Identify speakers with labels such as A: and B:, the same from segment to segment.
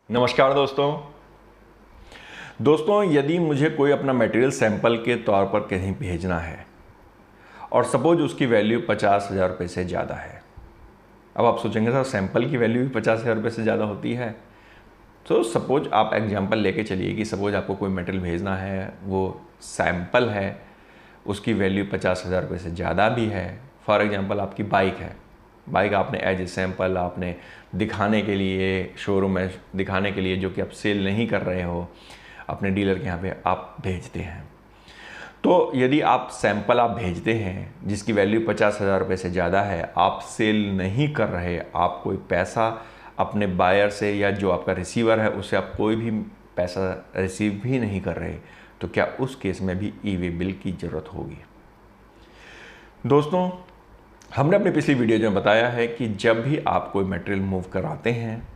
A: नमस्कार दोस्तों यदि मुझे कोई अपना मटेरियल सैंपल के तौर पर कहीं भेजना है और सपोज उसकी वैल्यू 50,000 रुपये से ज़्यादा है। अब आप सोचेंगे सर सैंपल की वैल्यू भी 50,000 रुपये से ज़्यादा होती है। तो सपोज आप एग्जांपल लेके चलिए कि सपोज आपको कोई मटेरियल भेजना है, वो सैंपल है, उसकी वैल्यू 50,000 रुपये से ज़्यादा भी है। फॉर एग्जांपल आपकी बाइक है, बाइक आपने एज ए सैंपल आपने दिखाने के लिए, शोरूम में दिखाने के लिए, जो कि आप सेल नहीं कर रहे हो, अपने डीलर के यहाँ पे आप भेजते हैं। तो यदि आप सैंपल आप भेजते हैं जिसकी वैल्यू 50,000 रुपये से ज़्यादा है, आप सेल नहीं कर रहे, आप कोई पैसा अपने बायर से या जो आपका रिसीवर है उससे आप कोई भी पैसा रिसीव भी नहीं कर रहे, तो क्या उस केस में भी ई वे बिल की ज़रूरत होगी? दोस्तों, हमने अपनी पिछली वीडियो में बताया है कि जब भी आप कोई मटेरियल मूव कराते हैं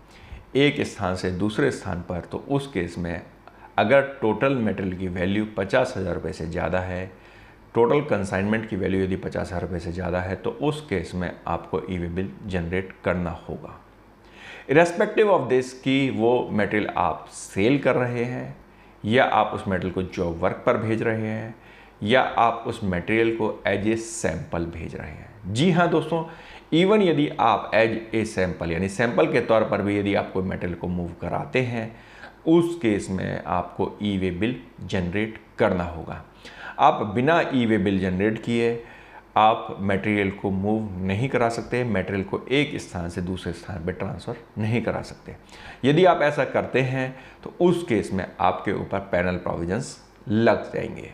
A: एक स्थान से दूसरे स्थान पर, तो उस केस में अगर टोटल मटेरियल की वैल्यू 50,000 रुपये से ज़्यादा है, टोटल कंसाइनमेंट की वैल्यू यदि 50,000 रुपये से ज़्यादा है, तो उस केस में आपको ई वे बिल जनरेट करना होगा। इरेस्पेक्टिव ऑफ दिस कि वो मटेरियल आप सेल कर रहे हैं या आप उस मटेरियल को जॉब वर्क पर भेज रहे हैं या आप उस मटेरियल को एज ए सैंपल भेज रहे हैं। जी हाँ दोस्तों, इवन यदि आप एज ए सैंपल यानी सैंपल के तौर पर भी यदि आप कोई मटेरियल को मूव कराते हैं, उस केस में आपको ई वे बिल जनरेट करना होगा। आप बिना ई वे बिल जनरेट किए आप मटेरियल को मूव नहीं करा सकते, मटेरियल को एक स्थान से दूसरे स्थान पर ट्रांसफ़र नहीं करा सकते। यदि आप ऐसा करते हैं तो उस केस में आपके ऊपर पेनल प्रोविजंस लग जाएंगे।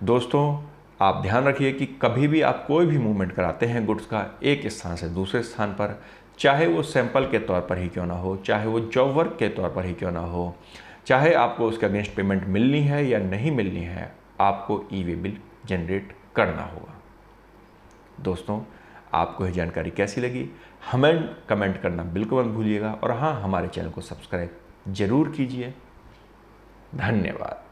A: दोस्तों, आप ध्यान रखिए कि कभी भी आप कोई भी मूवमेंट कराते हैं गुड्स का एक स्थान से दूसरे स्थान पर, चाहे वो सैंपल के तौर पर ही क्यों ना हो, चाहे वो जॉब वर्क के तौर पर ही क्यों ना हो, चाहे आपको उसके अगेंस्ट पेमेंट मिलनी है या नहीं मिलनी है, आपको ई वे बिल जनरेट करना होगा। दोस्तों, आपको यह जानकारी कैसी लगी हमें कमेंट करना बिल्कुल मत भूलिएगा और हाँ, हमारे चैनल को सब्सक्राइब जरूर कीजिए। धन्यवाद।